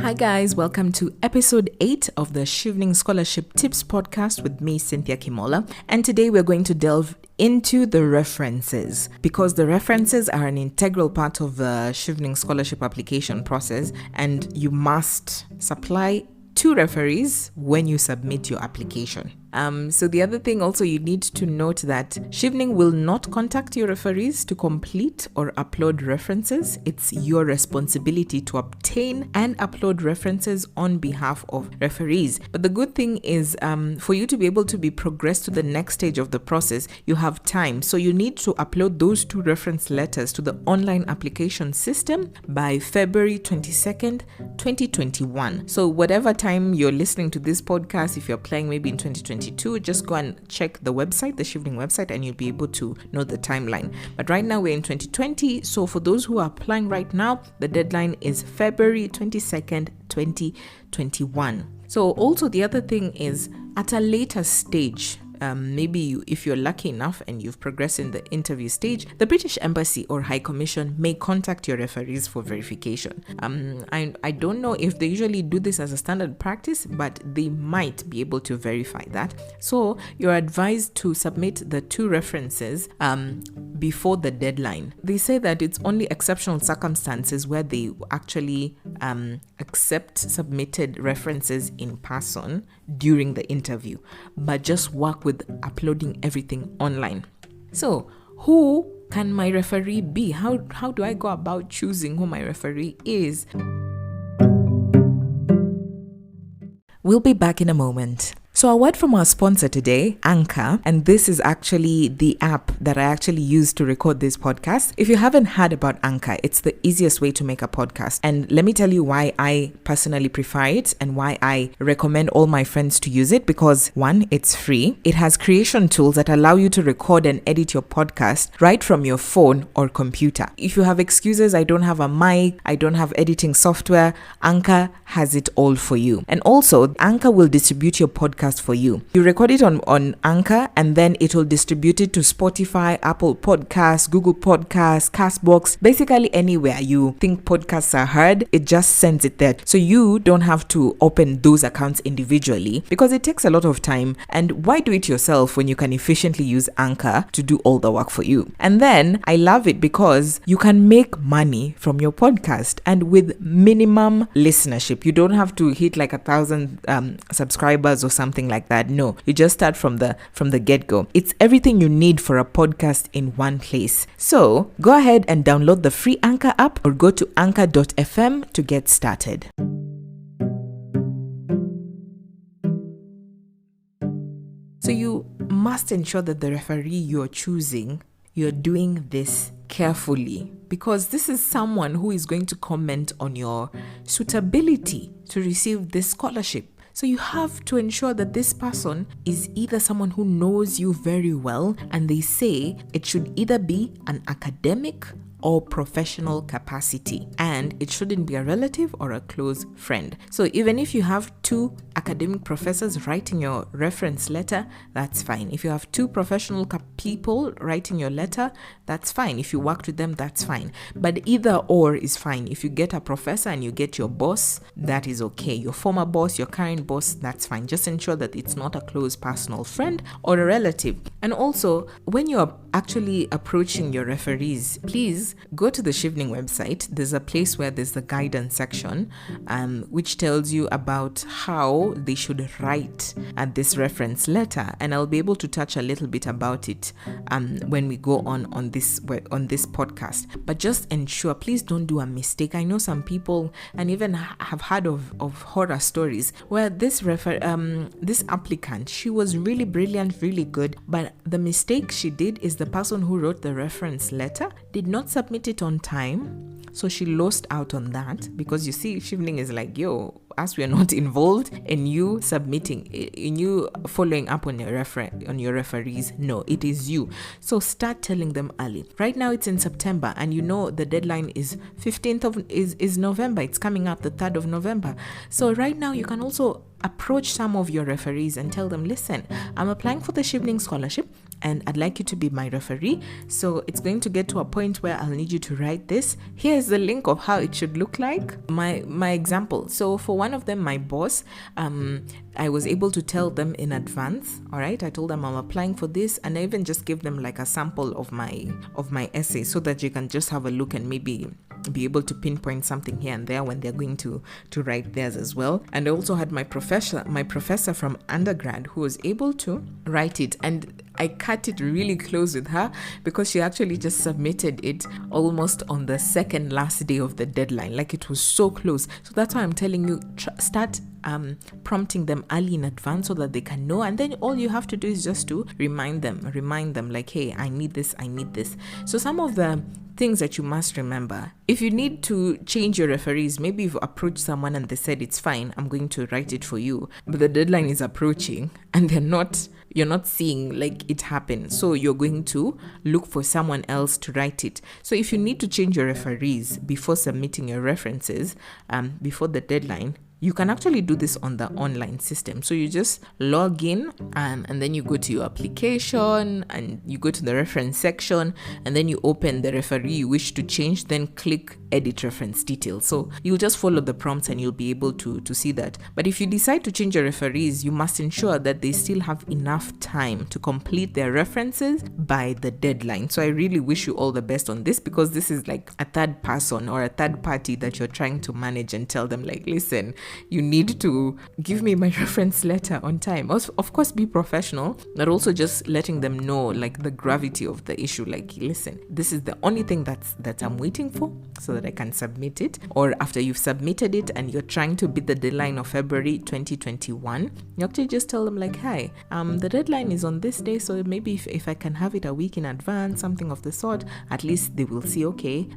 Hi guys, welcome to episode 8 of the Chevening Scholarship Tips podcast with me, Cynthia Kimola. And today we're going to delve into the references because the references are an integral part of the Chevening Scholarship application process, and you must supply 2 referees when you submit your application. So the other thing also, you need to note that Chevening will not contact your referees to complete or upload references. It's your responsibility to obtain and upload references on behalf of referees. But the good thing is, for you to be able to be progressed to the next stage of the process, you have time. So you need to upload those 2 reference letters to the online application system by February 22nd, 2021. So whatever time you're listening to this podcast, if you're applying maybe in 2022, just go and check the website, the Chevening website, and you'll be able to know the timeline. But right now we're in 2020, so for those who are applying right now, the deadline is February 22nd, 2021. So also the other thing is, at a later stage, if you're lucky enough and you've progressed in the interview stage, the British Embassy or High Commission may contact your referees for verification. I don't know if they usually do this as a standard practice, but they might be able to verify that. So you're advised to submit the 2 references before the deadline. They say that it's only exceptional circumstances where they actually accept submitted references in person during the interview, but just work with uploading everything online. So who can my referee be? How do I go about choosing who my referee is? We'll be back in a moment. So a word from our sponsor today, Anchor, and this is actually the app that I actually use to record this podcast. If you haven't heard about Anchor, it's the easiest way to make a podcast. And let me tell you why I personally prefer it and why I recommend all my friends to use it. Because 1, it's free. It has creation tools that allow you to record and edit your podcast right from your phone or computer. If you have excuses, I don't have a mic, I don't have editing software, Anchor has it all for you. And also, Anchor will distribute your podcast for you. You record it on Anchor, and then it will distribute it to Spotify, Apple Podcasts, Google Podcasts, Castbox, basically anywhere you think podcasts are heard, it just sends it there. So you don't have to open those accounts individually because it takes a lot of time. And why do it yourself when you can efficiently use Anchor to do all the work for you? And then I love it because you can make money from your podcast, and with minimum listenership. You don't have to hit like 1,000 subscribers or something like that. No, you just start from the get-go. It's everything you need for a podcast in one place. So go ahead and download the free Anchor app or go to anchor.fm to get started. So you must ensure that the referee you're choosing, you're doing this carefully, because this is someone who is going to comment on your suitability to receive this scholarship. So you have to ensure that this person is either someone who knows you very well, and they say it should either be an academic or professional capacity, and it shouldn't be a relative or a close friend. So even if you have 2 academic professors writing your reference letter, that's fine. If you have 2 professional people writing your letter, that's fine. If you worked with them, that's fine. But either or is fine. If you get a professor and you get your boss, that is okay. Your former boss, your current boss, that's fine. Just ensure that it's not a close personal friend or a relative. And also, when you're actually approaching your referees, please go to the Chevening website. There's a place where there's the guidance section, which tells you about how they should write this reference letter, and I'll be able to touch a little bit about it when we go on this podcast. But just ensure, please don't do a mistake. I know some people, and even have heard of horror stories where this applicant, she was really brilliant, really good, but the mistake she did is the person who wrote the reference letter did not submit it on time, so she lost out on that. Because you see, Chevening is like, as we are not involved in you submitting, in you following up on your referees. No, it is you. So start telling them early. Right now it's in September, and the deadline is 15th is November. It's coming up the 3rd of November. So right now you can also approach some of your referees and tell them, listen, I'm applying for the Chevening Scholarship, and I'd like you to be my referee. So it's going to get to a point where I'll need you to write this. Here's the link of how it should look like. My example. So for one of them, my boss, I was able to tell them in advance. All right, I told them I'm applying for this, and I even just gave them like a sample of my essay so that you can just have a look and maybe be able to pinpoint something here and there when they're going to write theirs as well. And I also had my professor from undergrad who was able to write it, and I cut it really close with her because she actually just submitted it almost on the second last day of the deadline. Like, it was so close. So that's why I'm telling you, start prompting them early in advance so that they can know, and then all you have to do is just to remind them like, hey, I need this. So some of the things that you must remember: if you need to change your referees, maybe you've approached someone and they said it's fine, I'm going to write it for you, but the deadline is approaching and you're not seeing like it happen, so you're going to look for someone else to write it. So if you need to change your referees before submitting your references before the deadline, you can actually do this on the online system. So you just log in and then you go to your application and you go to the reference section, and then you open the referee you wish to change, then click edit reference details. So you'll just follow the prompts and you'll be able to see that. But if you decide to change your referees, you must ensure that they still have enough time to complete their references by the deadline. So I really wish you all the best on this, because this is like a third person or a third party that you're trying to manage and tell them like, listen, you need to give me my reference letter on time. Of course, be professional, but also just letting them know like the gravity of the issue. Like, listen, this is the only thing that I'm waiting for so that I can submit it. Or after you've submitted it and you're trying to beat the deadline of February 2021, you actually just tell them like, hi, the deadline is on this day, so maybe if I can have it a week in advance, something of the sort, at least they will see, okay,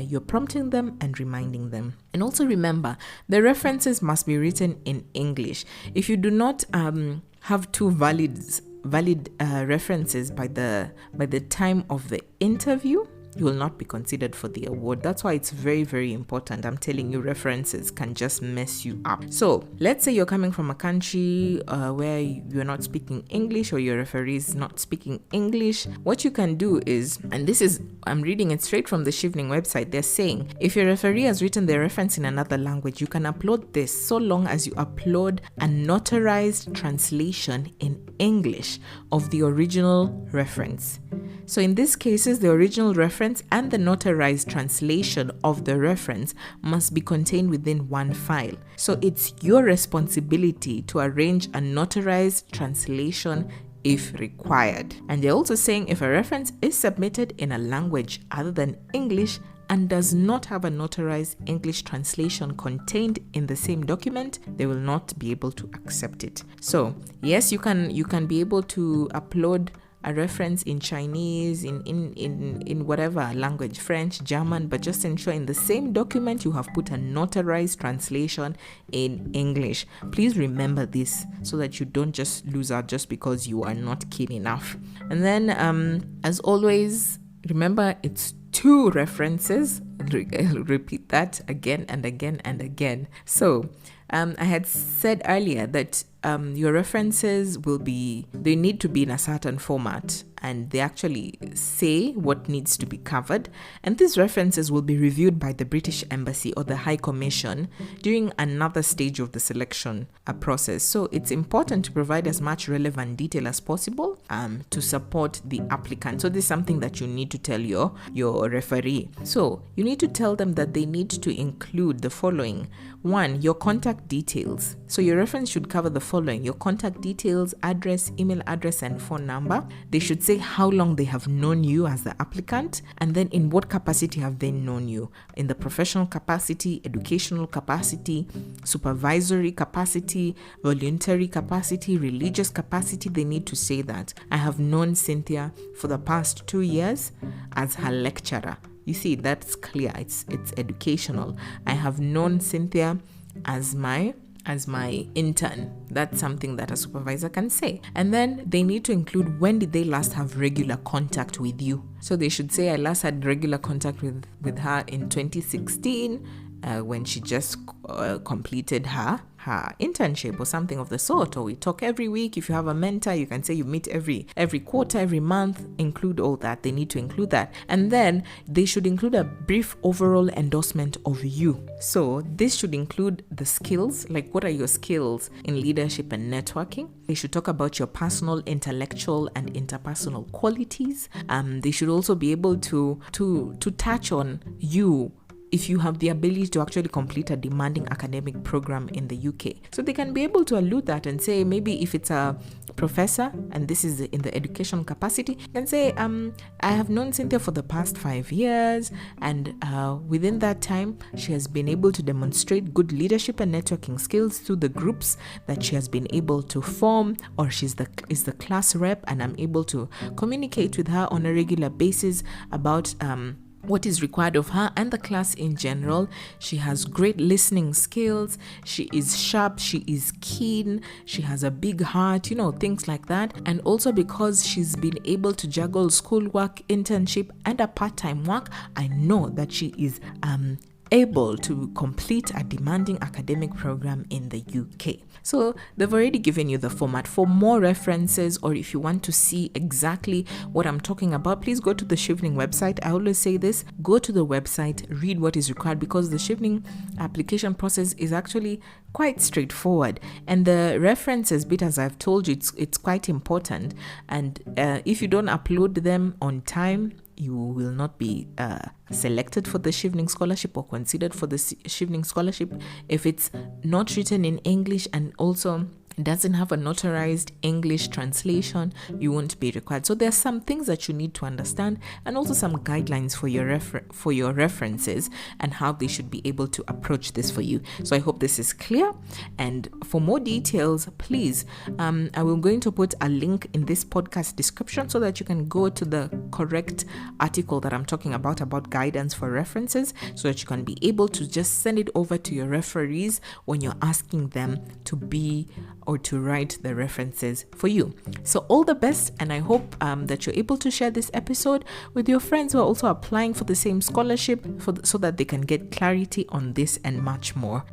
you're prompting them and reminding them. And also remember, the references must be written in English. If you do not have two valid references by the time of the interview, you will not be considered for the award. That's why it's very, very important. I'm telling you, references can just mess you up. So let's say you're coming from a country where you're not speaking English, or your referee is not speaking English. What you can do is, and this is, I'm reading it straight from the Chevening website, they're saying, if your referee has written their reference in another language, you can upload this so long as you upload a notarized translation in English of the original reference. So in these cases, the original reference and the notarized translation of the reference must be contained within one file. So it's your responsibility to arrange a notarized translation if required. And they're also saying if a reference is submitted in a language other than English and does not have a notarized English translation contained in the same document, they will not be able to accept it. So yes, you can be able to upload a reference in Chinese, in whatever language, French, German, but just ensure in the same document you have put a notarized translation in English. Please remember this so that you don't just lose out just because you are not keen enough. And then, as always, remember it's 2 references. Repeat that again and again and again. So, I had said earlier that your references they need to be in a certain format, and they actually say what needs to be covered. And these references will be reviewed by the British Embassy or the High Commission during another stage of the selection process. So it's important to provide as much relevant detail as possible to support the applicant. So this is something that you need to tell your referee. So you need to tell them that they need to include the following. 1, your contact details. So your reference should cover the following: your contact details, address, email address, and phone number. They should say how long they have known you as the applicant, and then in what capacity have they known you: in the professional capacity, educational capacity, supervisory capacity, voluntary capacity, religious capacity. They need to say that I have known Cynthia for the past 2 years as her lecturer. You see, that's clear. It's educational. I have known Cynthia as my intern. That's something that a supervisor can say. And then they need to include when did they last have regular contact with you. So they should say, I last had regular contact with her in 2016, when she just completed her internship or something of the sort. Or we talk every week. If you have a mentor, you can say you meet every quarter, every month. Include all that. They need to include that. And then they should include a brief overall endorsement of you. So this should include the skills, like what are your skills in leadership and networking. They should talk about your personal, intellectual, and interpersonal qualities. They should also be able to touch on you if you have the ability to actually complete a demanding academic program in the UK. So they can be able to allude that and say, maybe if it's a professor and this is in the education capacity, can say, I have known Cynthia for the past 5 years, and within that time, she has been able to demonstrate good leadership and networking skills through the groups that she has been able to form, or is the class rep, and I'm able to communicate with her on a regular basis about what is required of her and the class in general. She has great listening skills. She is sharp. She is keen. She has a big heart, things like that. And also because she's been able to juggle schoolwork, internship, and a part-time work, I know that she is able to complete a demanding academic program in the UK. So they've already given you the format. For more references, or if you want to see exactly what I'm talking about, please go to the Chevening website. I always say this, go to the website, read what is required, because the Chevening application process is actually quite straightforward. And the references bit, as I've told you, it's quite important. And if you don't upload them on time, you will not be selected for the Chevening Scholarship or considered for the Chevening Scholarship if it's not written in English and also doesn't have a notarized English translation. You won't be required. So there are some things that you need to understand, and also some guidelines for your references and how they should be able to approach this for you. So I hope this is clear. And for more details, please, I will going to put a link in this podcast description so that you can go to the correct article that I'm talking about guidance for references, so that you can be able to just send it over to your referees when you're asking them to be or to write the references for you. So all the best, and I hope that you're able to share this episode with your friends who are also applying for the same scholarship so that they can get clarity on this and much more.